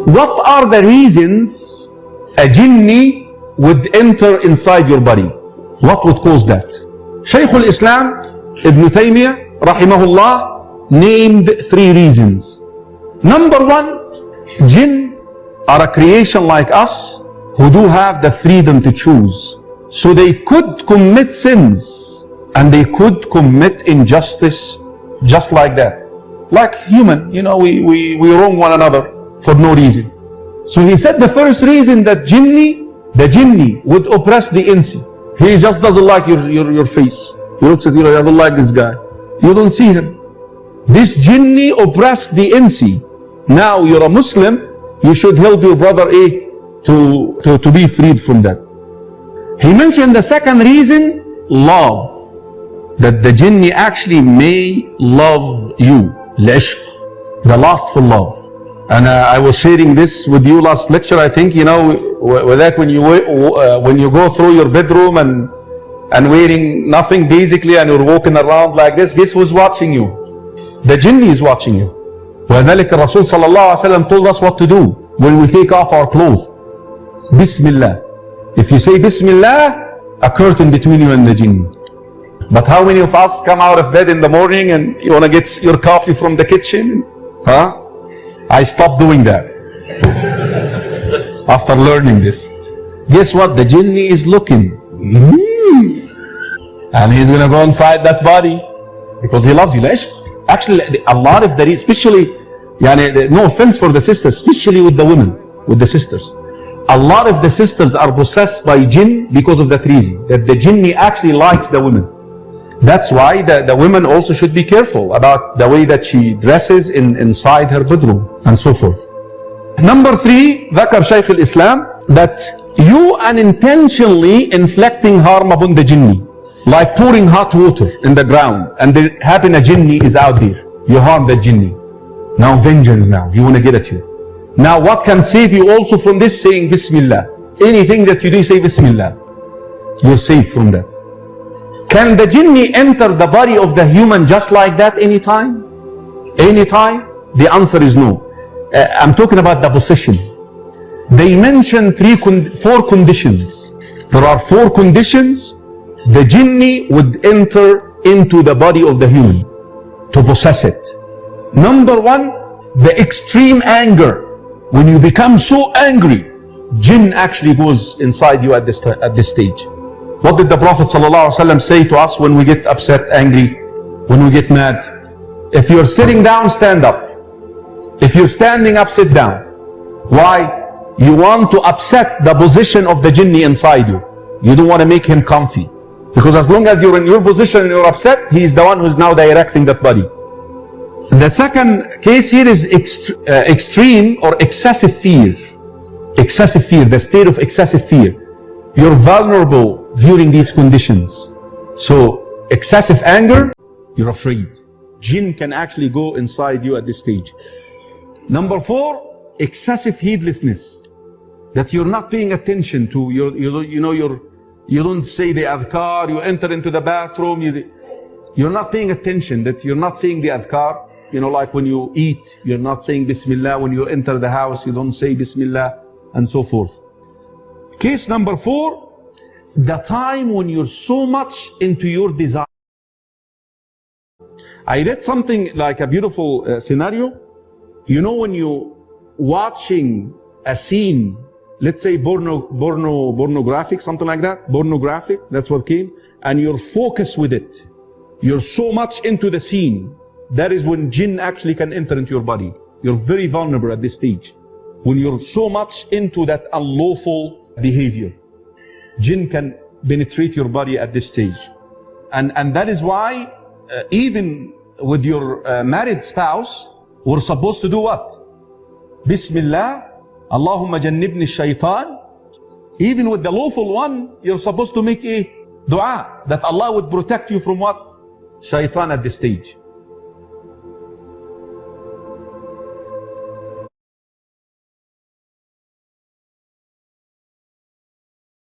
What are the reasons a jinni would enter inside your body? What would cause that? Shaykh al-Islam Ibn Taymiyyah rahimahullah named 3 reasons. Number 1, jinn are a creation like us who do have the freedom to choose. So they could commit sins and they could commit injustice just like that. Like human, we wrong one another for no reason. So he said the first reason that the jinni would oppress the insi. He just doesn't like your face. He looks at you, I don't like this guy. You don't see him. This jinni oppressed the insi. Now you're a Muslim, you should help your brother to be freed from that. He mentioned the second reason, love. That the jinni actually may love you. L'ishq, the lustful love. And I was sharing this with you last lecture, I think, with that when you go through your bedroom and wearing nothing basically and you're walking around like this, guess who's watching you? The jinni is watching you. وذلك الرسول صلى الله عليه وسلم told us what to do when we take off our clothes. Bismillah. If you say Bismillah, a curtain between you and the jinni. But how many of us come out of bed in the morning and you want to get your coffee from the kitchen? Huh? I stopped doing that after learning this. Guess what? The jinni is looking. And he's going to go inside that body because he loves you. Actually, a lot of the, especially, no offense for the sisters, especially with the women, with the sisters. A lot of the sisters are possessed by jinn because of that reason, that the jinni actually likes the women. That's why the women also should be careful about the way that she dresses inside her bedroom and so forth. Number 3, ذكر شيخ الإسلام that you unintentionally inflicting harm upon the jinni, like pouring hot water in the ground and there happen a jinni is out there. You harm the jinni. Now vengeance now, you want to get at you. Now what can save you also from this? Saying Bismillah. Anything that you do, say Bismillah. You're safe from that. Can the jinni enter the body of the human just like that anytime? Anytime? The answer is no. I'm talking about the possession. They mention 4 conditions. There are 4 conditions the jinni would enter into the body of the human to possess it. Number 1, the extreme anger. When you become so angry, jinn actually goes inside you at this stage. What did the Prophet ﷺ say to us when we get upset, angry, when we get mad? If you're sitting down, stand up. If you're standing up, sit down. Why? You want to upset the position of the jinni inside you. You don't want to make him comfy. Because as long as you're in your position and you're upset, he's the one who's now directing that body. The second case here is extreme or excessive fear. Excessive fear, the state of excessive fear. You're vulnerable during these conditions. So, excessive anger, you're afraid. Jinn can actually go inside you at this stage. Number 4, excessive heedlessness. That you're not paying attention to, you don't say the adhkar, you enter into the bathroom, you're not paying attention, that you're not saying the adhkar. Like when you eat, you're not saying Bismillah. When you enter the house, you don't say Bismillah, and so forth. Case number 4, the time when you're so much into your desire. I read something like a beautiful scenario. When you watching a scene, let's say pornographic, something like that, pornographic, that's what came, and you're focused with it. You're so much into the scene. That is when jinn actually can enter into your body. You're very vulnerable at this stage. When you're so much into that unlawful behavior, jinn can penetrate your body at this stage. And that is why even with your married spouse, we're supposed to do what? Bismillah, Allahumma jannibni shaitan. Even with the lawful one, you're supposed to make a dua that Allah would protect you from what? Shaitan at this stage.